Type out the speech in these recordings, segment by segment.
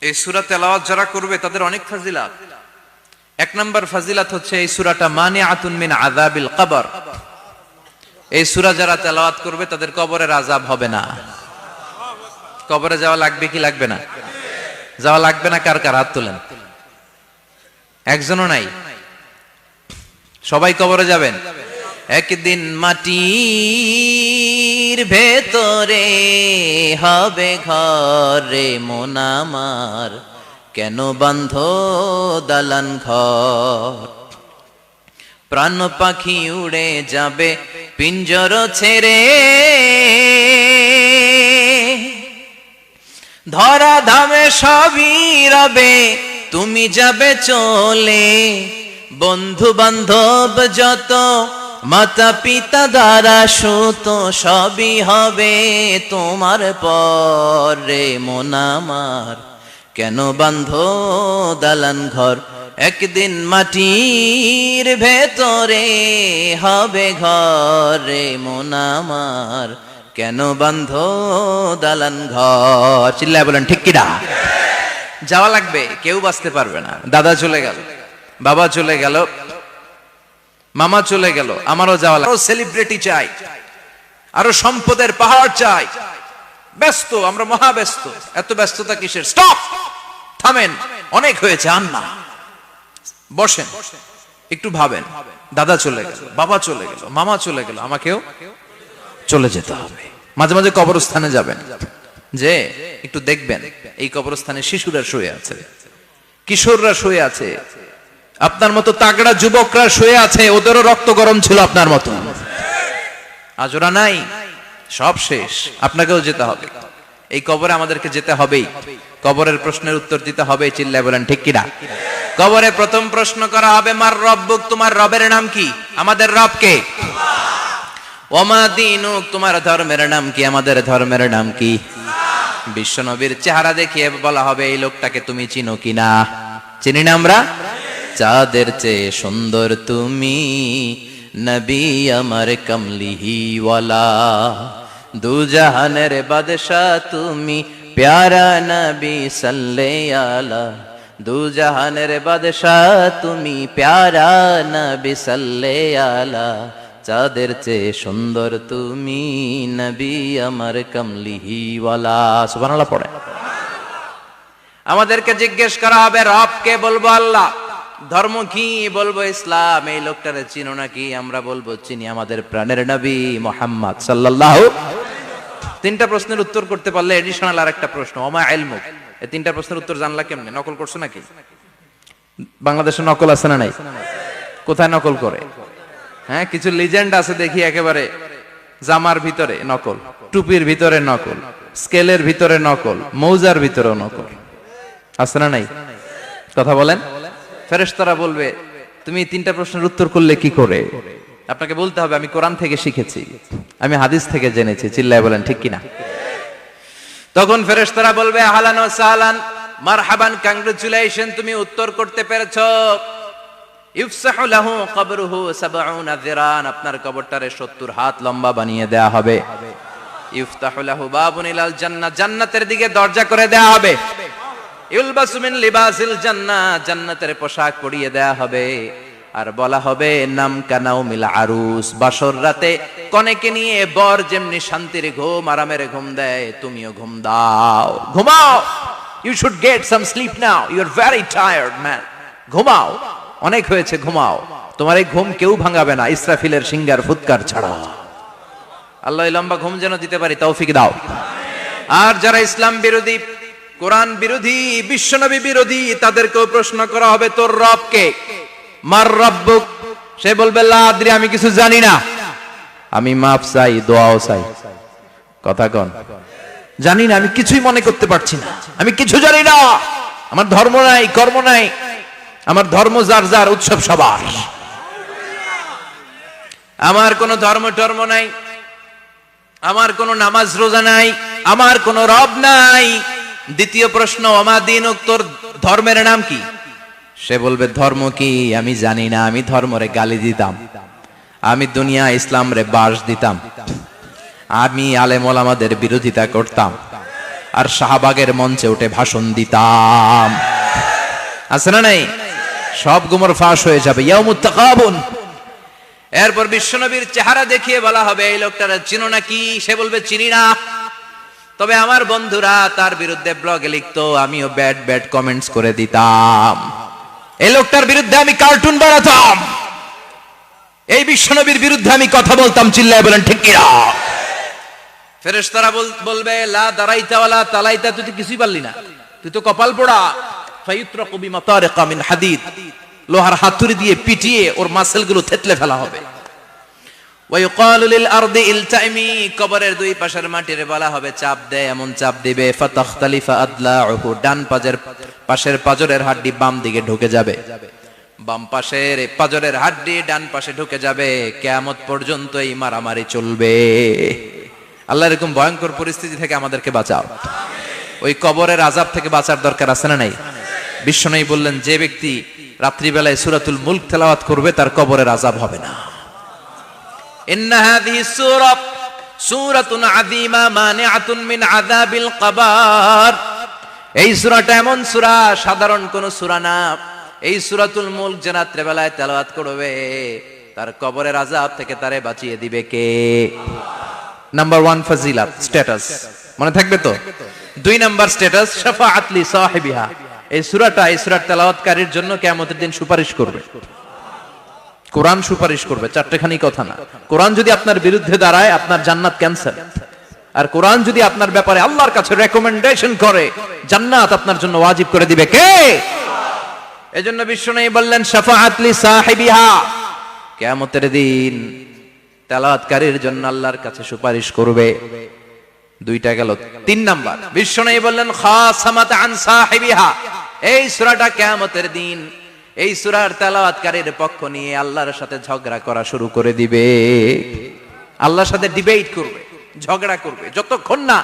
এই সূরা তেলাওয়াত যারা করবে তাদের অনেক ফাজিলাত। এক নাম্বার ফাজিলাত হচ্ছে এই সূরাটা মানিআতুন মিন আযাবিল কবর। এই সূরা যারা তেলাওয়াত করবে তাদের কবরের আযাব হবে না। কবরে যাওয়া লাগবে কি লাগবে না? যাওয়া লাগবে না। কার কার হাত তোলেন? একজনও নাই। সবাই কবরে যাবেন। একদিন মাটির ভেতরে হবে ঘরে মন আমার, কেন বান্ধ দালান ঘর? প্রাণ পাখি উড়ে যাবে পিঞ্জর ছেড়ে, ধরা ধামে সবই রবে তুমি যাবে চলে। বন্ধু বান্ধব যত মাতা পিতা দ্বারা সুত সবই হবে তোমার পরে মন আমার, কেন বান্ধ দালান ঘর? একদিন মাটির ভেতরে হবে ঘরে মন আমার, কেন বান্ধ দালান ঘর? চিল্লায় বলেন ঠিক কিনা? যাওয়া লাগবে, কেউ বাঁচতে পারবে না। দাদা চলে গেল, বাবা চলে গেল, মামা চলে গেল, আমারও যাওয়া লাগবে। আরো সেলিব্রিটি চাই, আরো সম্পদের পাহাড় চাই। ব্যস্ত, আমরা মহা ব্যস্ত। এত ব্যস্ততা কিসের? স্টপ, থামেন, অনেক হয়েছে, আর না। বসেন, একটু ভাবেন। দাদা চলে গেল, বাবা চলে গেল, মামা চলে গেল, আমাকেও চলে যেতে হবে। মাঝে মাঝে কবরস্থানে যাবেন, যে একটু দেখবেন এই কবরস্থানে শিশুরা শুয়ে আছে, কিশোররা শুয়ে আছে, আপনার মতো তাগড়া যুবকরা শুয়ে আছে, ওদেরও রক্ত গরম ছিল আপনার মতো। আজ ওরা নাই, সব শেষ। আপনাকেও যেতে হবে। এই কবরে আমাদেরকে যেতে হবেই। কবরের প্রশ্নের উত্তর দিতে হবে। চিল্লায় বলেন ঠিক কিনা? কবরে প্রথম প্রশ্ন করা হবে, মার রব্বুক, তোমার রবের নাম কি? আমাদের রব কে? ওমা দীনুক, তোমার ধর্মের নাম কি? আমাদের ধর্মের নাম কি? বিশ্ব নবীর চেহারা দেখিয়ে বলা হবে, এই লোকটাকে তুমি চিনো কিনা? চিনি না আমরা? চাঁদের চেয়ে সুন্দর তুমি, নবী আমার কমলিহি ওয়ালা, দু জাহানের বাদশা তুমি, প্যারা নবী সাল্লাল্লাহু আলা, দু জাহানের বাদশা তুমি, প্যারা নবী সাল্লাল্লাহু আলা, চাঁদের চেয়ে সুন্দর তুমি, নবী আমার কমলিহি ওয়ালা। সুবহানাল্লাহ পড়ে। আমাদেরকে জিজ্ঞেস করা হবে, রব কে? বলবো আল্লাহ। ধর্ম কি? বলবো ইসলাম। এই লোকটারে চিনো নাকি? আমরা বলবো চিনি, আমাদের প্রাণের নবী মুহাম্মদ সাল্লাল্লাহু। তিনটা প্রশ্নের উত্তর করতে পারলে এডিশনাল আরেকটা প্রশ্ন, ওমা ইলমুক। এই তিনটা প্রশ্নের উত্তর জানলা কেমনে? নকল করছো নাকি? বাংলাদেশে নকল আছে না নাই? কোথায় নকল করে? হ্যাঁ, কিছু লিজেন্ড আছে দেখি, একেবারে জামার ভিতরে নকল, টুপির ভিতরে নকল, স্কেলের ভিতরে নকল, মৌজার ভিতরেও নকল। আছে না নাই? কথা বলেন। ফেরেশতারা বলবে, তুমি তিনটা প্রশ্নের উত্তর করলে কি করে? আপনাকে বলতে হবে, আমি কোরআন থেকে শিখেছি, আমি হাদিস থেকে জেনেছি। চিল্লায় বলেন ঠিক কিনা? তখন ফেরেশতারা বলবে, আহলান ওয়া সাহলান, মারহাবান, কংগ্রাচুলেশন, তুমি উত্তর করতে পেরেছো। ইফসাহু লাহু কবরুহু ৭০ যিরান, আপনার কবরটারে ৭০ হাত লম্বা বানিয়ে দেয়া হবে। ইফতাহু লাহু বাবুন ইলাল জান্নাহ, জান্নাতের দিকে দরজা করে দেয়া হবে। ইলবাসু মিন লিবাসিল জান্নাহ, জান্নাতের পোশাক পরিয়ে দেয়া হবে। আর বলা হবে, নাম কানাউমিল আরুস, বাসর রাতে কনেকে নিয়ে বর যেমনি শান্তির ঘুম, আরামের ঘুম দেয়, তুমিও ঘুম দাও, ঘুমাও। You should get some sleep now, you are very tired man. ঘুমাও, অনেক হয়েছে, ঘুমাও। তোমার এই ঘুম কেউ ভাঙাবে না, ইসরাফিলের সিঙ্গার ফুৎকার ছাড়া। আল্লাহ লম্বা ঘুম যেন দিতে পারি, তৌফিক দাও। আর যারা ইসলাম বিরোধী, কোরআন বিরোধী, বিশ্বনবী বিরোধী, তাদেরকেও প্রশ্ন করা হবে, তোর রব কে? মার রব্বুক, সে বলবে, লা আদরি, আমি কিছু জানি না, আমি মাফ চাই, দোয়াও চাই। কথা কন, জানি না, আমি কিছুই মনে করতে পারছি না, আমি কিছু জানি না, আমার ধর্ম নাই, কর্ম নাই, আমার ধর্ম যার যার, উৎসব সবার, আমার কোনো ধর্ম টর্ম নাই, আমার কোনো নামাজ রোজা নাই, আমার কোনো রব নাই। দ্বিতীয় প্রশ্ন, ওমা দীনুক, তোর ধর্মের নাম কি? সে বলবে, ধর্ম কি? আমি জানি না, আমি ধর্মরে গালি দিতাম, আমি দুনিয়া ইসলাম রে বাস দিতাম, আমি আলেম ওলামাদের বিরোধিতা করতাম, আর শাহবাগের মঞ্চে উঠে ভাষণ দিতাম। আছে না নাই? সব গুমর ফাঁস হয়ে যাবে। ইয়াউমুত তাকাবুন। এরপর বিশ্বনবীর চেহারা দেখিয়ে বলা হবে এই লোকটারা চিনো নাকি? সে বলবে চিনি না, তবে আমার বন্ধুরা তার বিরুদ্ধে ব্লগে লিখতো, আমিও ব্যাড ব্যাড কমেন্টস করে দিতাম। এই লোকটার বিরুদ্ধে আমি কার্টুন বানাতাম, এই বিশ্বনবীর বিরুদ্ধে আমি কথা বলতাম। চিল্লায় বলেন ঠিক কিনা? ফেরেশতারা বলবে লা দারাইতা ওয়ালা তালাইতা, তুই তো কিছুই পারলি না, তুই তো কপাল পোড়া। ফায়ুত্রাকু বিমাতারিকা মিন হাদিদ, লোহার হাতুড়ি দিয়ে পিটিয়ে ওর মাসেলগুলো থেতলে ফেলা হবে। ওয়ায়ুকালু লিল আরদি ইলতাইমি, কবরের দুই পাশের মাটির বলা হবে চাপ দে, এমন চাপ দিবে ফাতাখতালিফা আদলাউহু, ডান পাশের পাজরের হাড্ডি বাম দিকে ঢুকে যাবে, বাম পাশের পাজরের হাড্ডি ডান পাশে ঢুকে যাবে। কিয়ামত পর্যন্ত এই মারামারি চলবে। আল্লাহ এরকম ভয়ঙ্কর পরিস্থিতি থেকে আমাদেরকে বাঁচাও। ওই কবরের আযাব থেকে বাঁচার দরকার আছে না নাই? বিশ্বনবী বললেন যে ব্যক্তি রাত্রিবেলায় সূরাতুল মুলক তেলাওয়াত করবে তার কবরের আযাব হবে না। ইন্না হাযিহি সূরাতুন আযীমা মানিআতুন মিন আযাবিল কবর। এই সূরাটা এমন সূরা, সাধারণ কোন সূরা না। এই সূরাতুল মুলক যে রাত্রিবেলায় তেলাওয়াত করবে তার কবরের আযাব থেকে তারে বাঁচিয়ে দিবে কে? নাম্বার 1 ফজিলাত, স্ট্যাটাস মনে থাকবে তো। 2 নাম্বার স্ট্যাটাস শাফাআত লি সাহিবিহা। এই সূরাটা, এই সূরার তেলাওয়াতকারীর জন্য কিয়ামতের দিন সুপারিশ করবে। কোরআন সুপারিশ করবে, চারটেখানি কথা না। কোরআন যদি আপনার বিরুদ্ধে দাঁড়ায় আপনার জান্নাত ক্যান্সেল, আর কোরআন যদি আপনার ব্যাপারে আল্লাহর কাছে রেকমেন্ডেশন করে জান্নাত আপনার জন্য ওয়াজিব করে দিবে কে? এজন্য বিশ্বনবী বললেন শাফাআত লি সাহিবিহা, কিয়ামতের দিন তেলাওয়াতকারীর জন্য আল্লাহর কাছে সুপারিশ করবে। 2টা গেল। 3 নাম্বার বিশ্বনবী বললেন খাসামাত আন সাহিবিহা। এই সূরাটা কিয়ামতের দিন এই সূরার তেলাওয়াতকারীর পক্ষ নিয়ে আল্লাহর সাথে ঝগড়া করা শুরু করে দিবে। আল্লাহর সাথে ডিবেট করবে, ঝগড়া করবে, যতক্ষণ না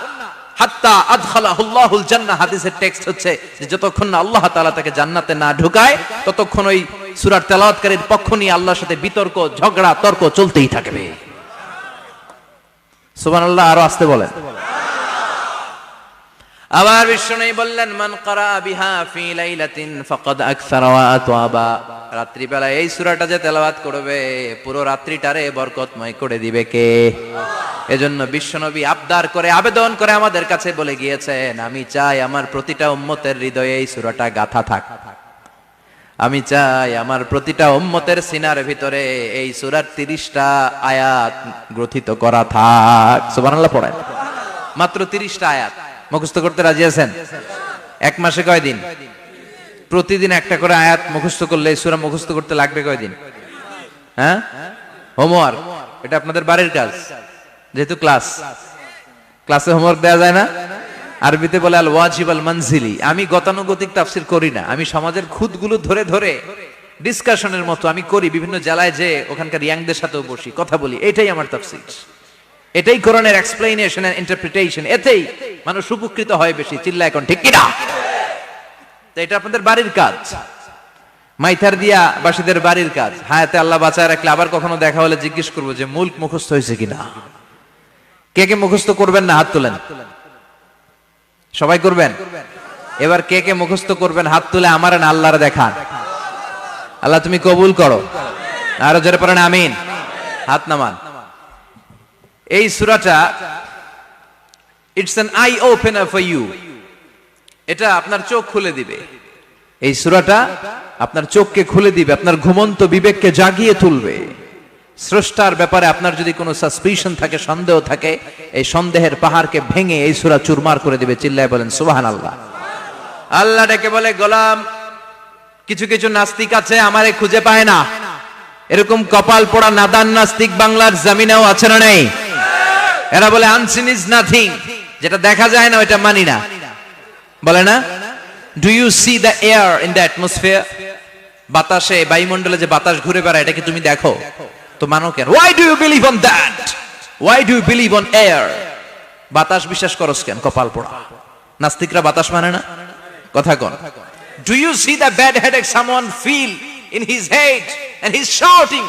হাত্তা আদখালাহুল্লাহুল জান্নাহ। হাদিসের টেক্সট হচ্ছে যে যতক্ষণ না আল্লাহ তাআলা তাকে জান্নাতে না ঢুকায় ততক্ষণ ওই সূরার তেলাওয়াতকারীর পক্ষ নিয়ে আল্লাহর সাথে বিতর্ক, ঝগড়া, তর্ক চলতেই থাকবে। সুবহানাল্লাহ। আরো আস্তে বলেন। আবার বিশ্বনবী বললেন মান ক্বারা বিহা ফি লাইলাতিন ফাকাদ আকসারা ওয়া আতওয়াবা। রাত্রিবেলা এই সূরাটা যে তেলাওয়াত করবে পুরো রাত্রিটারে বরকতময় করে দিবে কে? এজন্য বিশ্বনবী আবদার করে, আবেদন করে আমাদের কাছে বলে গিয়েছেন, আমি চাই আমার প্রতিটা উম্মতের হৃদয়ে এই সূরাটা গাঁথা থাক। আমি চাই আমার প্রতিটা উম্মতের সিনার ভিতরে এই সূরার 30টা আয়াত গ্রথিত করা থাক। সুবহানাল্লাহ পড়েন। মাত্র 30টা আয়াত মুখস্থ করতে রাজি আছেন? 1 মাসে কয় দিন? প্রতিদিন একটা করে আয়াত মুখস্থ করলে এই সূরা মুখস্থ করতে লাগবে কয় দিন? হ্যাঁ, হোমওয়ার্ক। এটা আপনাদের বাড়ির কাজ, যেহেতু ক্লাসে হোমওয়ার্ক দেওয়া যায় না। আরবিতে বলে আল ওয়াজিব আল মানজিলি। আমি গতানুগতিক তাফসীর করি না, আমি সমাজের খুঁতগুলো ধরে ধরে ডিসকাশনের মতো আমি করি। বিভিন্ন জেলায় যে ওখানকার ইয়াংদের সাথেও বসি, কথা বলি। এটাই আমার তাফসীর, এটাই কোরআনের এক্সপ্লেনেশন এন্ড ইন্টারপ্রিটেশন। এতেই মানুষ উপকৃত হয় বেশি। চিল্লা এখন ঠিক কিনা? তো এটা আপনাদের বাড়ির কাজ, মাইথার দিয়া বাসীদের বাড়ির কাজ। হায়াতে আল্লাহ বাঁচায় রাখলে আবার কখনো দেখা হলে জিজ্ঞেস করবো যে মুলক মুখস্থ হয়েছে কিনা। কে কে মুখস্থ করবেন না হাত তোলেন। সবাই করবেন। এবার কে কে মুখস্থ করবেন হাত তুলে আমার না আল্লাহর দেখান। আল্লাহ তুমি কবুল করো। আরো জোরে পড়েন আমিন। হাত নামান। এই সূরাটা it's an eye opener for you. এটা আপনার চোখ খুলে দিবে। এই সূরাটা আপনার চোখকে খুলে দিবে, আপনার ঘুমন্ত বিবেককে জাগিয়ে তুলবে। স্রষ্টার ব্যাপারে আপনার যদি কোনো সাসপিশন থাকে, সন্দেহ থাকে, এই সন্দেহের পাহাড়কে ভেঙে এই সূরা চুরমার করে দিবে। চিল্লায় বলেন সুবহানাল্লাহ। আল্লাহ ডেকে বলে গোলাম, কিছু কিছু নাস্তিক আছে আমারে খুঁজে পায় না। এরকম কপাল পোড়া নাদান নাস্তিক বাংলার জমিনেও আছে না নেই? এরা বলে আনসিন ইজ নাথিং, যেটা দেখা যায় না ওইটা মানি না। বলে না, do you see the air in the atmosphere? বাতাসে, বায়ুমণ্ডলে যে বাতাস ঘুরে বেড়ায় এটা কি তুমি দেখো? তো মানো কেন? Why do you believe on that? Why do you believe on air? বাতাস বিশ্বাস করস কেন? কপাল পোড়া নাস্তিকরা বাতাস মানে না। কথা কোন? Do you see the bad headache someone feel in his head and he is shouting?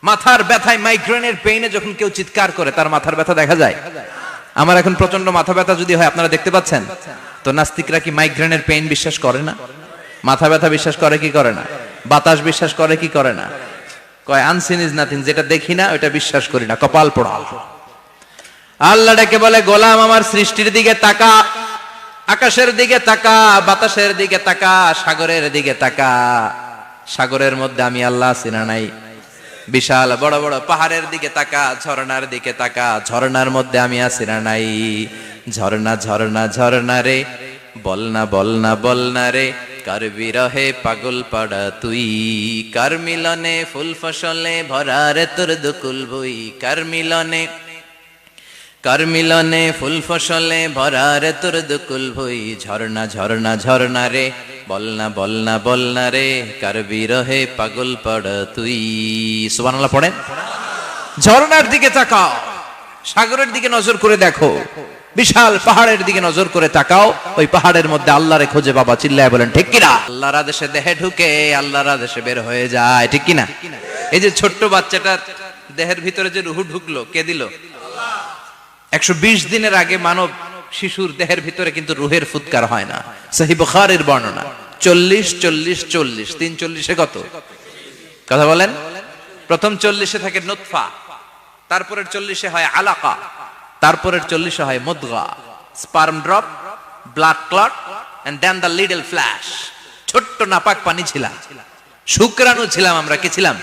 মাথার ব্যথায়, মাইগ্রেনের পেইনে যখন কেউ চিৎকার করে তার মাথার ব্যথা দেখা যায়? আমার এখন প্রচন্ড মাথা ব্যথা যদি হয়, আপনারা দেখতে পাচ্ছেন তো, নাস্তিকরা কি মাইগ্রেনের পেইন বিশ্বাস করে না? মাথা ব্যথা বিশ্বাস করে কি করে না? বাতাস বিশ্বাস করে কি করে না? কয় আনসিন ইজ নাথিং, যেটা দেখি না ওটা বিশ্বাস করি না, কপাল পোড়া। আল্লাহ ডেকে বলে, গোলাম আমার সৃষ্টির দিকে তাকা, আকাশের দিকে তাকা, বাতাসের দিকে তাকা, সাগরের দিকে তাকা। সাগরের মধ্যে আমি আল্লাহ আছি না নাই? বিশাল বড় বড় পাহাড়ের দিকে তাকা, ঝর্ণার দিকে তাকা, ঝর্ণার মধ্যে আমি আছি না নাই? ঝর্ণা ঝর্ণা ঝর্ণা রে, বলনা বলনা বলনা রে, কার বিরহে পাগল পাড়া তুই, কার মিলনে ফুল ফসলে ভরা রে তোর দুকুল ভুই, কার মিলনে, কার মিলনে ফুল ফসলে ভরা রে তোর দুকুল ভুই। ঝর্ণা ঝর্ণা ঝর্ণা রে, বলনা বলনা বলনা রে, কার বিরহে পাগল পাড়া তুই। সুবহানাল্লাহ পড়েন। ঝর্ণার দিকে তাকাও, সাগরের দিকে নজর করে দেখো, বিশাল পাহাড়ের দিকে নজর করে তাকাও, ওই পাহাড়ের মধ্যে আল্লাহরে খোঁজে বাবা, চিল্লায় বলেন ঠিক কিনা? আল্লাহর আদেশে দেহে ঢুকে, আল্লাহর আদেশে বের হয়ে যায়, ঠিক কিনা? এই যে ছোট্ট বাচ্চাটার দেহের ভিতরে যে রুহু ঢুকলো, কে দিল? 120 দিনের আগে মানব শিশুর দেহের ভিতরে কিন্তু রুহের ফুৎকার হয় না। সহিহ বুখারীর বর্ণনা 40 40 40, 340 কত কথা বলেন? প্রথম 40 থাকে নুতফা, তারপরের 40 হয় আলাকা, তারপরের 40 হয় মুদগা, sperm drop, blood clot and then the little flesh. ছোট্ট নাপাক পানি ছিলাম, শুক্রাণু ছিলাম আমরা। কি ছিলাম?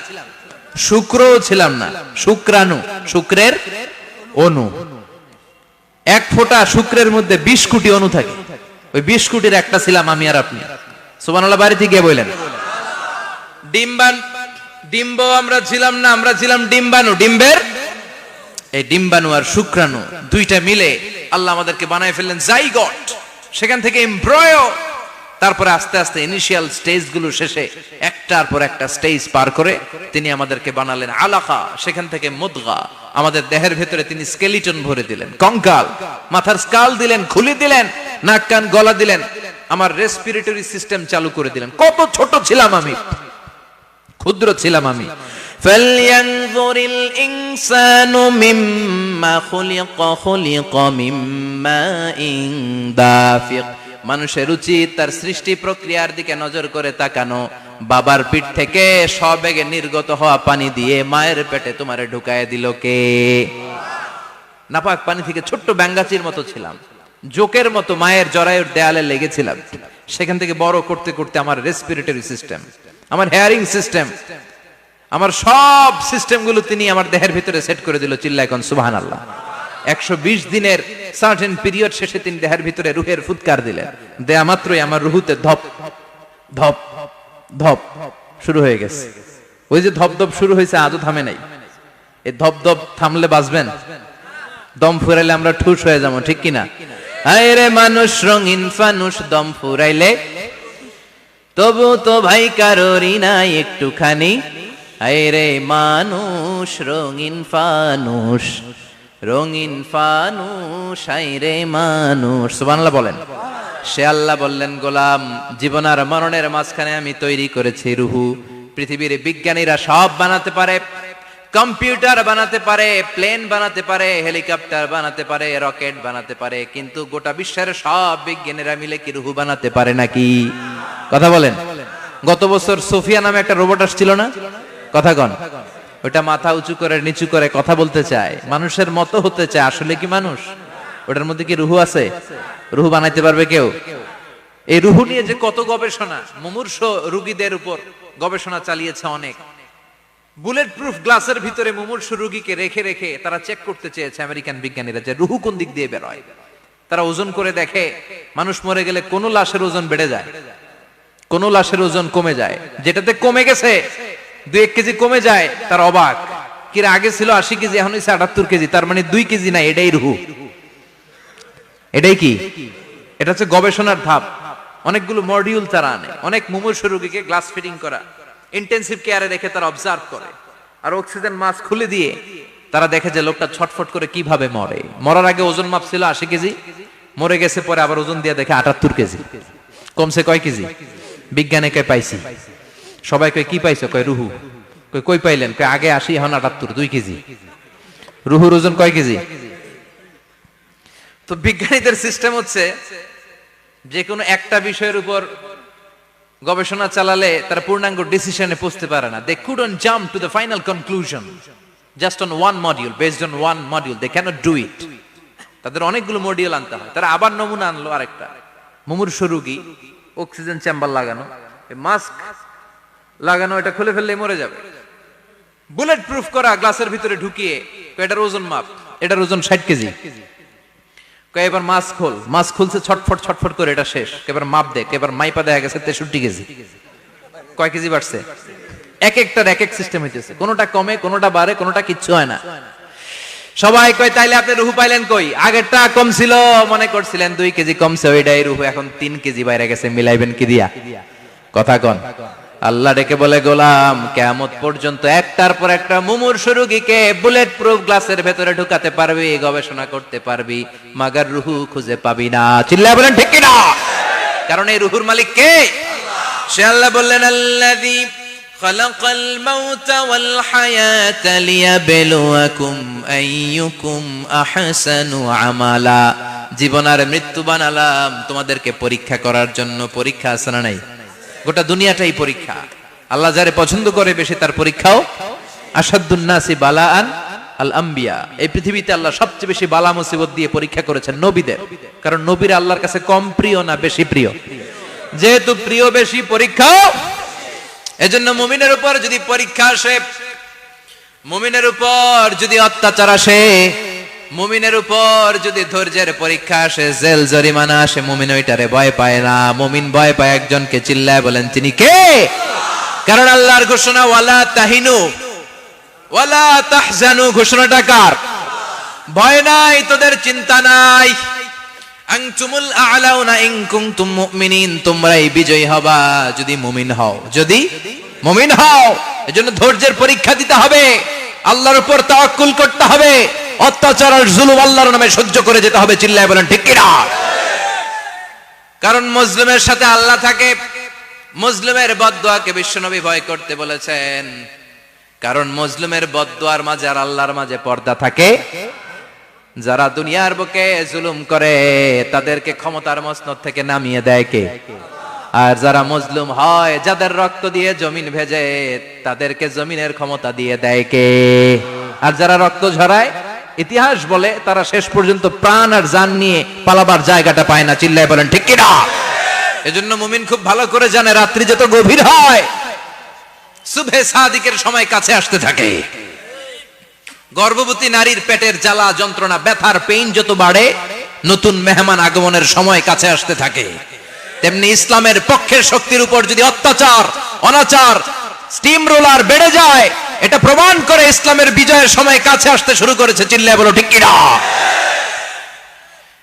শুক্রও ছিলাম না, শুক্রাণু, শুক্রের অণু। এক ফোঁটা শুক্রের মধ্যে 20 কোটি অণু থাকে, ওই 20 কোটির একটা ছিলাম আমি আর আপনি। সুবহানাল্লাহ বাড়িতে গিয়ে বললেন। ডিম্ব আমরা ছিলাম না, আমরা ছিলাম ডিম্বাণু। ডিম্বের এই ডিম্বাণু আর শুক্রাণু দুইটা মিলে আল্লাহ আমাদেরকে বানায় ফেললেন জাইগট, সেখান থেকে এমব্রয়ো, তারপরে আস্তে আস্তে ইনিশিয়াল স্টেজগুলো শেষে একটার পর একটা স্টেজ পার করে তিনি আমাদেরকে বানালেন আলাকা, সেখান থেকে মুদগা, আমাদের দেহের ভেতরে তিনি স্কেলিটন ভরে দিলেন, কঙ্কাল, মাথার স্কাল দিলেন, খুলি দিলেন, নাক কান গলা দিলেন, আমার রেসপিরেটরি সিস্টেম চালু করে দিলেন। কত ছোট ছিলাম আমি, ক্ষুদ্র ছিলাম আমি। ফালয়ানজুরিল ইনসানু মিম্মা খুলিকা, খুলিকা মিম্মা ইন দাফিক। মানুষের উচিত তার সৃষ্টি প্রক্রিয়ার দিকে নজর করে তাকানো। বাবার পিঠ থেকে সবেগে নির্গত হওয়া পানি দিয়ে মায়ের পেটে তোমারে ঢুকায় দিল কে? নাপাক পানি থেকে ছোট্ট ব্যাঙ্গাচির মতো ছিলাম, জোকের মতো মায়ের জরায়ুর দেয়ালে লেগেছিলাম। সেখান থেকে বড় করতে করতে আমার রেসপিরেটরি সিস্টেম, আমার হেয়ারিং সিস্টেম, আমার সব সিস্টেমগুলো তিনি আমার দেহের ভিতরে সেট করে দিল। চিল্লায় কোন সুবহানাল্লাহ। 120 দিনের সার্টেন পিরিয়ড শেষে তিনি দেহের ভিতরে রুহের ফুৎকার দিলেন। দেয়া মাত্রই আমার রুহুতে ধপ ধপ ধপ শুরু হয়ে গেছে। ওই যে ধপ ধপ শুরু হয়েছে, আজও থামে নাই। এই ধপ ধপ থামলে বাঁচবেন, দম ফুরাইলে আমরা ঠুস হয়ে যাবো, ঠিক কিনা? হায় রে মানুষ রঙিন ফানুষ, দম ফুরাইলে তবু তো ভাই কারোরই নাই একটুখানি। হায় রে মানুষ রঙিন ফানুষ, রঙিন ফানুষ, হায় রে মানুষ। সুবহানাল্লাহ বলেন। সে আল্লাহ বললেন, গোলাম জীবন আর মরণের মাঝখানে আমি তৈরি করেছি রুহু। পৃথিবীর বিজ্ঞানীরা সব বানাতে পারে, কম্পিউটার বানাতে পারে, প্লেন বানাতে পারে, হেলিকপ্টার বানাতে পারে, রকেট বানাতে পারে, কিন্তু গোটা বিশ্বের সব বিজ্ঞানীরা মিলে কি রুহু বানাতে পারে নাকি? কথা বলেন। গত বছর সোফিয়া নামে একটা রোবট আসছিল না? কথা কন। ওটা মাথা উঁচু করে নিচু করে কথা বলতে চায়, মানুষের মতো হতে চায়। আসলে কি মানুষ? ওটার মধ্যে কি রুহু আছে? রুহু বানাইতে পারবে কেউ? এই রুহু নিয়ে যে কত গবেষণা, মুমূর্ষ রোগীদের উপর গবেষণা চালিয়েছে অনেক। বুলেট প্রুফ গ্লাসের ভিতরে মুমূর্ষ রোগীকে রেখে রেখে তারা চেক করতে চেয়েছে আমেরিকান বিজ্ঞানীরা যে রুহু কোন দিক দিয়ে বের হয়। তারা ওজন করে দেখে, মানুষ মরে গেলে কোন লাশের ওজন বেড়ে যায়, কোন লাশের ওজন কমে যায়। যেটাতে কমে গেছে 2-1 কেজি কমে যায়, তার অবাক। কিরা আগে ছিল 80 কেজি, এখন হইছে 78 কেজি, তার মানে 2 কেজি না, এটাই রুহু। এটাই কি? এটা হচ্ছে গবেষণার ধাপ। অনেকগুলো মডিউল তারা আনে, অনেক মুমূর্ষ রোগীকে গ্লাস ফিটিং করা, ইন্টেনসিভ কেয়ারে রেখে তারা অবজার্ভ করে, আর অক্সিজেন মাস্ক খুলে দিয়ে তারা দেখে যে লোকটা ছটফট করে কিভাবে মরে। মরার আগে ওজন মাপ ছিল 80 কেজি, মরে গেছে পরে আবার ওজন দিয়ে দেখে 78 কেজি। কমছে কয় কেজি? বিজ্ঞানে কয় পাইছি। সবাই কয় কি পাইছো? কয় রুহু। কই পাইলেন? কয় আগে 80 এখন 78, 2 কেজি। রুহুর ওজন কয় কেজি? তো বিজ্ঞানীদের সিস্টেম হচ্ছে যে কোনো একটা বিষয়ের উপর গবেষণা চালালে তারা পূর্ণাঙ্গ ডিসিশনে পৌঁছতে পারে না। They couldn't jump to the final conclusion just on one module, based on one module they can't do it. তাদের অনেকগুলো মডিউল আনতে হয়। তারা আবার নমুনা আনলো আরেকটা মুমূর্ষ রোগী, অক্সিজেন চেম্বার লাগানো, মাস্ক লাগানো, এটা খুলে ফেললে মরে যাবে। বুলেট প্রুফ করা গ্লাসের ভিতরে ঢুকিয়ে এটার ওজন মাপ, এটার ওজন 60 কেজি। এবার মাস্ক খোল, মাস্ক খুলছে ছটফট ছটফট করে, এটা শেষ। এবার মাপ দেখ, এবার মাইপা দেখা গেছে 63 কেজি। কয় কেজি বাড়ছে? এক একটার এক এক সিস্টেম হইতেছে, কোনোটা কমে, কোনোটা বাড়ে, কোনোটা কিচ্ছু হয় না। সবাই কয় তাইলে আপনি রুহু পাইলেন কই? আগেরটা কম ছিল, মনে করছিলেন 2 কেজি কমছে, ওইটাই রুহু, এখন 3 কেজি বাইরে গেছে, মিলাইবেন কি দিয়া? কথা কন। আল্লাহ ডেকে বলে, গোলাম কিয়ামত পর্যন্ত একটার পর একটা মুমূর্ষু রোগীকে বুলেট প্রুফ গ্লাসের ভেতরে ঢুকাতে পারবি, গবেষণা করতে পারবি, মাগার রুহু খুঁজে পাবি না। চিল্লায় বলেন ঠিক কিনা? কারণ এই রুহুর মালিক কে? সে আল্লাহ বললেন, আল্লাযী খালাকাল মাউতা ওয়াল হায়াতা লিয়াবলুয়াকুম আইয়ুকুম আহসানু আমালা। জীবন আর মৃত্যু বানালাম তোমাদেরকে পরীক্ষা করার জন্য। পরীক্ষা আছে না নাই? গোটা দুনিয়াটাই পরীক্ষা। আল্লাহ যারে পছন্দ করে বেশি তার পরীক্ষাও। আসাদুন নাসি বালাআন আল আম্বিয়া। এই পৃথিবীতে আল্লাহ সবচেয়ে বেশি বালা মুসিবত দিয়ে পরীক্ষা করেছেন নবীদের। কারণ নবীরা আল্লাহর কাছে কম প্রিয় না বেশি প্রিয়? যেহেতু প্রিয় বেশি, পরীক্ষাও। এজন্য মুমিনের উপর যদি পরীক্ষা আসে, মুমিনের উপর যদি অত্যাচার আসে, মুমিনের উপর যদি ধৈর্যের পরীক্ষা আসে, জেল জরিমানা আসে, মুমিন ওইটারে ভয় পায় না। মুমিন ভয় পায় একজনকে। চিল্লায় বলেন তিনি কে? কারণ আল্লাহর ঘোষণা, ওয়ালা তাহিনু ওয়ালা তাহজানু। ঘোষণাটা কার? ভয় নাই, তোদের চিন্তা নাই। আনতুমুল আ'লাউনা ইন কুনতুম মুমিনিন। তোমরাই বিজয়ী হবা যদি মুমিন হও, যদি মুমিন হও। এজন্য ধৈর্যের পরীক্ষা দিতে হবে, আল্লাহর উপর তাওয়াক্কুল করতে হবে, অত্যাচার আর জুলুম আল্লাহর নামে সহ্য করে যেতে হবে। চিল্লায় বলেন ঠিক কিনা? কারণ মুসলিমের সাথে আল্লাহ থাকে। মুসলিমের বদদুয়াকে বিশ্বনবী ভয় করতে বলেছেন। কারণ মুসলিমের বদদুয়ার মাঝে আর আল্লাহর মাঝে পর্দা থাকে। যারা দুনিয়ার বুকে জুলুম করে তাদেরকে ক্ষমতার মসনদ থেকে নামিয়ে দেয় কে? আর যারা মজলুম হয়, যাদের রক্ত দিয়ে জমিন ভেজে, তাদেরকে জমিনের ক্ষমতা দিয়ে দেয় কে? আর যারা রক্ত ঝরায়, ইতিহাস বলে তারা শেষ পর্যন্ত প্রাণ আর জান নিয়ে পালাবার জায়গাটা পায় না। চিল্লায় বলেন ঠিক কিনা? এজন্য মুমিন খুব ভালো করে জানে, রাত্রি যত গভীর হয়, সুবহে সাদিকের সময় কাছে আসতে থাকে। গর্ভবতী নারীর পেটের জ্বালা যন্ত্রণা, ব্যথার পেইন যত বাড়ে, নতুন মেহমান আগমনের সময় কাছে আসতে থাকে। তেমনি ইসলামের পক্ষের শক্তির উপর যদি অত্যাচার, অনাচার, স্টিম রোলার বেড়ে যায়, এটা প্রমাণ করে ইসলামের বিজয়ের সময় কাছে আসতে শুরু করেছে। চিল্লায় বলো ঠিক কিনা?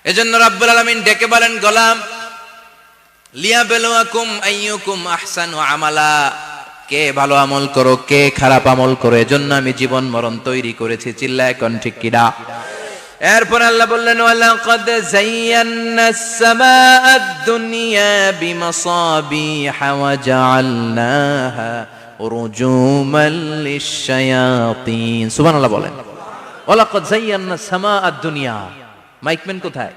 এজন্য রাব্বুল আলামিন ডেকে বলেন, গোলাম লিয়াবলুয়াকুম আইয়ুকুম আহসানু আমালা। কে ভালো আমল করো, কে খারাপ আমল করো, এজন্য আমি জীবন মরণ তৈরি করেছি। চিল্লায় কোন ঠিক কিনা? এরপর আল্লাহ বললেন, ওয়ালাকাদ যায়্যানাস সামাআদ দুনিয়া বিমাসাবিহা ওয়া জাআলনাহা রুজুমান লিশ-শায়াতিন। সুবহানাল্লাহ বলেন। ওয়ালাকাদ যায়্যানাস সামাআদ দুনিয়া। মাইকম্যান কোথায়?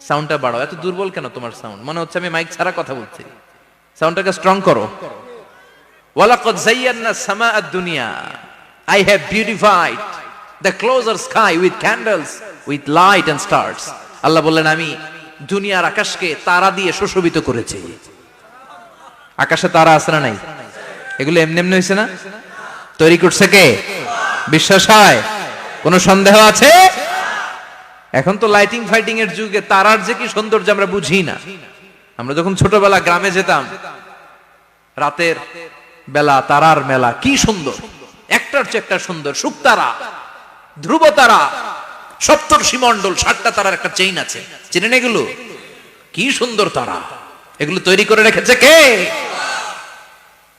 সাউন্ডটা বাড়াও। এত দুর্বল কেন তোমার সাউন্ড? মনে হচ্ছে আমি মাইক ছাড়া কথা বলছি। সাউন্ডটাকে স্ট্রং করো। ওয়ালাকাদ যায়্যানাস সামাআদ দুনিয়া। I have beautified the closer sky with candles, with light and stars. আল্লাহ বললেন, আমি দুনিয়ার আকাশকে তারা দিয়ে সুশোভিত করেছি। আকাশে তারা আছে না নাই? এগুলো এমনি এমনি হয়েছে না? তৈরি করছে কে? বিশ্বাস হয়? কোন সন্দেহ আছে? এখন তো লাইটিং ফাইটিং এর যুগে তারার যে কি সৌন্দর্য আমরা বুঝি না। আমরা যখন ছোটবেলা গ্রামে যেতাম, রাতের বেলা তারার মেলা, কি সুন্দর, একটার চেয়ে একটা সুন্দর। শুকতারা, ধ্রুব তারা, সপ্তর্ষি মণ্ডল, 7টা তারার একটা চেইন আছে, চেনেন এগুলো? কি সুন্দর তারা! এগুলো তৈরি করে রেখেছে কে?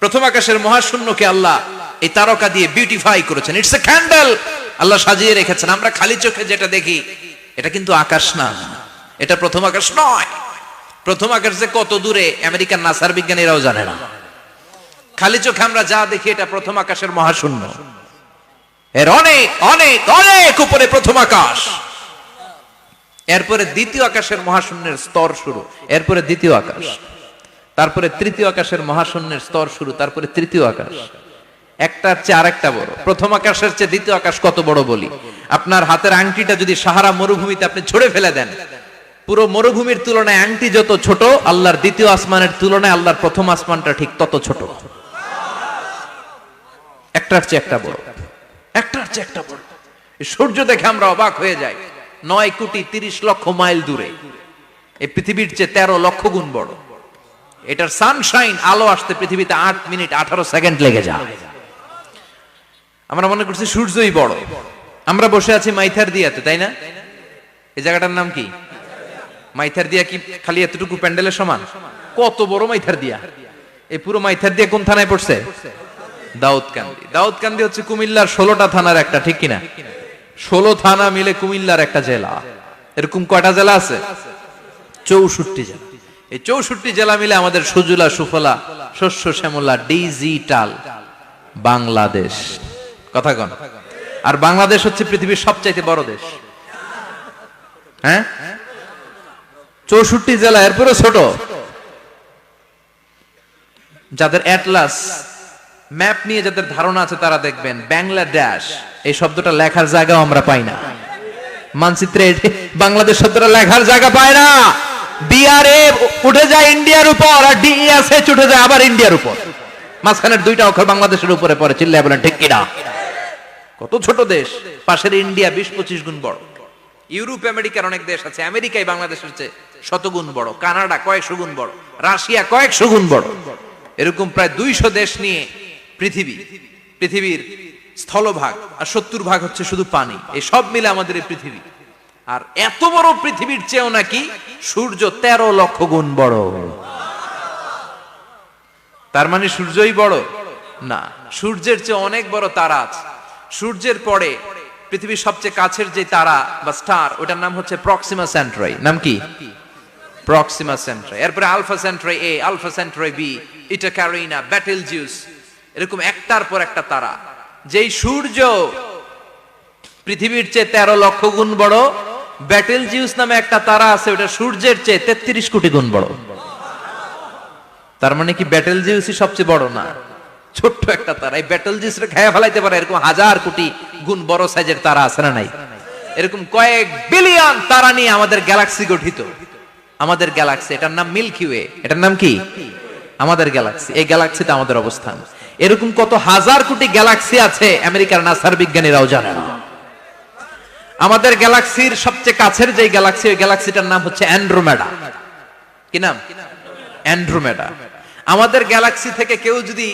প্রথম আকাশের মহাশূন্যকে আল্লাহ এই তারকা দিয়ে বিউটিফাই করেছেন। It's a candle. আল্লাহ সাজিয়ে রেখেছেন। আমরা খালি চোখে যেটা দেখি এটা কিন্তু আকাশ না, এটা প্রথম আকাশ নয়। প্রথম আকাশ যে কত দূরে আমেরিকার নাসার বিজ্ঞানীরাও জানে না। খালি চোখে আমরা যা দেখি এটা প্রথম আকাশের মহাশূন্য। এর অনেক অনেক অনেক উপরে প্রথম আকাশ। এরপরে দ্বিতীয় আকাশের মহাশূন্যের স্তর শুরু, এরপরে দ্বিতীয় আকাশ, তারপরে তৃতীয় আকাশের মহাশূন্যের স্তর শুরু, তারপরে তৃতীয় আকাশ। একটার চেয়ে আরেকটা বড়। প্রথম আকাশের চেয়ে দ্বিতীয় আকাশ কত বড় বলি, আপনার হাতের আংটিটা যদি সাহারা মরুভূমিতে আপনি ছুঁড়ে ফেলে দেন, পুরো মরুভূমির তুলনায় আংটি যত ছোট, আল্লাহর দ্বিতীয় আসমানের তুলনায় আল্লাহর প্রথম আসমানটা ঠিক তত ছোট। একটার চেয়ে একটা বড়, একটার চেয়ে একটা বড়। সূর্য দেখে আমরা অবাক হয়ে যাই, 9,30,00,000 মাইল দূরে। এই পৃথিবীর চেয়ে 13 লক্ষ গুণ বড়। এটার সানশাইন, আলো আসতে পৃথিবীতে 8 মিনিট 18 সেকেন্ড লেগে যায়। আমরা মনে করছি সূর্যই বড়। আমরা বসে আছি মাইথার দিয়াতে, তাই না? এই জায়গাটার নাম কি? মাইথার দিয়া। কি খালি এতটুকু প্যান্ডেলের সমান? কত বড় মাইথার দিয়া! এই পুরো মাইথার দিয়া কোন থানায় পড়ছে? দাউদকান্দি। দাউদকান্দি হচ্ছে কুমিল্লার 16টা থানার একটা, ঠিক কিনা? 16 থানা মিলে কুমিল্লার একটা জেলা। এরকম কয়টা জেলা আছে? 64 জেলা। এই 64 জেলা মিলে আমাদের সুজলা সুফলা শস্য শ্যামলা ডিজিটাল বাংলাদেশ। কথা কন। আর বাংলাদেশ হচ্ছে পৃথিবীর সবচাইতে বড় দেশ। হ্যাঁ, 64 জেলা, এরপরে ছোট। যাদের অ্যাটলাস ম্যাপ নিয়ে যাদের ধারণা আছে তারা দেখবেন বাংলাদেশ এই শব্দটা লেখার জায়গাও আমরা পাই না। মানচিত্রে বাংলাদেশ শব্দটা লেখার জায়গা পায় না। বিআরএ উঠে যায় ইন্ডিয়ার উপর, আর ডিএসএ উঠে যায় আবার ইন্ডিয়ার উপর। মাঝখানের দুইটা অক্ষর বাংলাদেশের উপরে পড়ে। চিল্লায় বলেন ঠিক কিনা? কত ছোট দেশ। পাশের ইন্ডিয়া 20-25 গুণ বড়। ইউরোপ আমেরিকার অনেক দেশ আছে, আমেরিকায় বাংলাদেশের চেয়ে শতগুণ বড়। কানাডা কয়েকশো গুণ বড়, রাশিয়া কয়েকশো গুণ বড়। এরকম প্রায় 200 দেশ নিয়ে পৃথিবীর স্থলভাগ, আর 70% হচ্ছে শুধু পানি। এই সব মিলে আমাদের এই পৃথিবী। আর এত বড় পৃথিবীর চেয়েও নাকি সূর্য 13 লক্ষ গুণ বড়। তার মানে সূর্যই বড় না, সূর্যের চেয়ে অনেক বড় তারা আছে। সূর্যের পরে পৃথিবীর সবচেয়ে কাছের যে তারা বা স্টার, ওটার নাম হচ্ছে প্রক্সিমা সেন্ট্রাই। নাম কি? প্রক্সিমা সেন্ট্রাই। এরপরে আলফা সেন্ট্রাই এ, আলফা সেন্ট্রাই বি, ইটা ক্যারিনা, বেটেলজিউস, এরকম একটার পর একটা তারা। যেই সূর্য পৃথিবীর চেয়ে 13 লক্ষ গুণ বড়, বেটেলজিউস নামে একটা তারা আছে, ওটা সূর্যের চেয়ে 33 কোটি গুণ বড়। তার মানে কি বেটেলজিউসই সবচেয়ে বড় না, ছোট্ট একটা তারা। এই বেটেলজিউসরে খেয়ে ফেলাইতে পারে এরকম 1000 কোটি গুণ বড় সাইজের তারা আছে না নাই? এরকম কয়েক বিলিয়ন তারা নিয়ে আমাদের গ্যালাক্সি গঠিত। আমাদের গ্যালাক্সি, এটার নাম মিল্কি ওয়ে। এটার নাম কি? আমাদের গ্যালাক্সি। এই গ্যালাক্সিতে আমাদের অবস্থান। এরকম কত হাজার কোটি গ্যালাক্সি আছে আমেরিকার নাসার বিজ্ঞানীরাও জানে না। আমাদের গ্যালাক্সির সবচেয়ে কাছের যে গ্যালাক্সি, ওই গ্যালাক্সিটার নাম হচ্ছে অ্যান্ড্রোমেডা। কি নাম? অ্যান্ড্রোমেডা। আমাদের গ্যালাক্সি থেকে কেউ যদি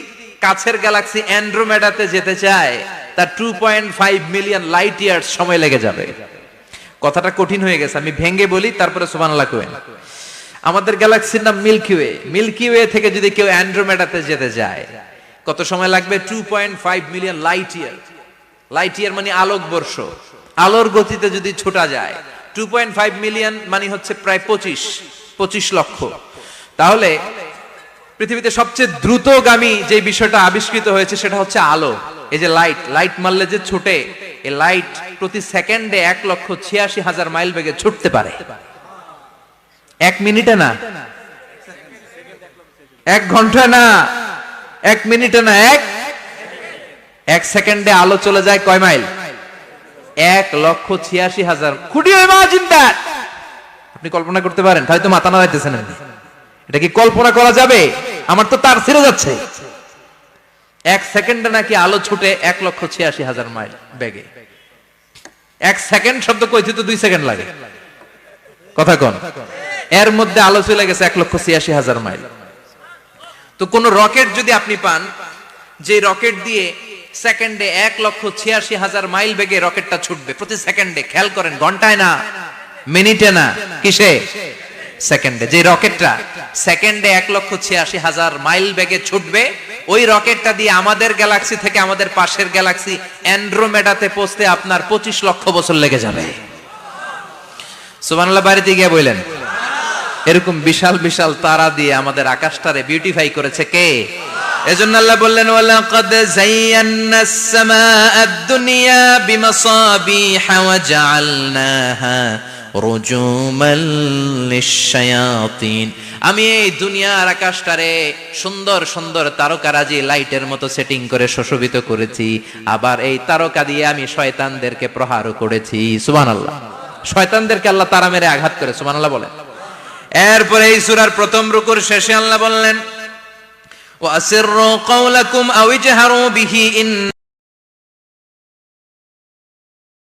কাছের গ্যালাক্সি অ্যান্ড্রোমেডাতে যেতে চায়, তার 2.5 মিলিয়ন লাইট ইয়ার্স সময় লেগে যাবে। কথাটা কঠিন হয়ে গেছে, আমি ভেঙে বলি, তারপরে সুবহানাল্লাহ কইবেন। আমাদের গ্যালাক্সির নাম মিল্কি ওয়ে। মিল্কি ওয়ে থেকে যদি কেউ অ্যান্ড্রোমেডাতে যেতে যায়, কত সময় লাগবে? 2.5 million light year. Light year মানে আলোক বর্ষ। আলোর গতিতে যদি ছোটা যায়, 2.5 মিলিয়ন মানে হচ্ছে প্রায় 25 লক্ষ। তাহলে পৃথিবীতে সবচেয়ে দ্রুতগামী যে বিষয়টা আবিষ্কৃত হয়েছে সেটা হচ্ছে আলো। এই যে লাইট মারলে যে ছোটে, এই লাইট প্রতি সেকেন্ডে 1,86,000 মাইল বেগে ছুটতে পারে। 1 মিনিটে না, 1 ঘন্টা না, 1 মিনিটে না, 1 সেকেন্ডে আলো চলে যায় কয় mile? 1,86,000। Could you imagine that? আপনি কল্পনা করতে পারেন? তাই তো মাথা নাড়াইতেছেন। এটা কি কল্পনা করা যাবে? আমার তো তার ছিঁড়ে যাচ্ছে। 1 সেকেন্ডে নাকি আলো ছুটে 1,86,000 মাইল বেগে। 1 সেকেন্ড শব্দ কইতে তো 2 সেকেন্ড লাগে। কথা কোন? এর মধ্যে আলো চলে গেছে 1,86,000 মাইল। তো কোন রকেট যদি আপনি পান, যে রকেট দিয়ে সেকেন্ডে 1,86,000 মাইল বেগে রকেটটা ছুটবে প্রতি সেকেন্ডে, খেয়াল করেন, ঘন্টায় না, মিনিটে না, কিসে? সেকেন্ডে। যে রকেটটা সেকেন্ডে 1,86,000 মাইল বেগে ছুটবে, ওই রকেটটা দিয়ে আমাদের গ্যালাক্সি থেকে আমাদের পাশের গ্যালাক্সি অ্যান্ড্রোমেডাতে পৌঁছতে আপনার 25 লক্ষ বছর লেগে যাবে। সুবহানাল্লাহ বাড়িতে গিয়ে বললেন। এরকম বিশাল বিশাল তারা দিয়ে আমাদের আকাশটারে বিউটিফাই করেছে কে? এজন্য আল্লাহ বললেন, ওয়ালাকাদ যায়্যানাস সামাআদ দুনিয়া বিমাসাবিহা ওয়া জাআলনাহা রুজুমাল লিশ-শায়াতিন। আমি এই দুনিয়ার আকাশটারে সুন্দর সুন্দর তারকারাজি লাইটের মতো সেটিং করে সুশোভিত করেছি, আবার এই তারকা দিয়ে আমি শয়তানদেরকে প্রহারও করেছি। সুবহানাল্লাহ। শয়তানদেরকে আল্লাহ তারা মেরে আঘাত করে। সুবহানাল্লাহ বলেন। এরপরে এই সূরার প্রথম রুকুর শেষে আল্লাহ বললেন, ওয়া আসিররু কাওলাকুম আও ইজহারু বিহি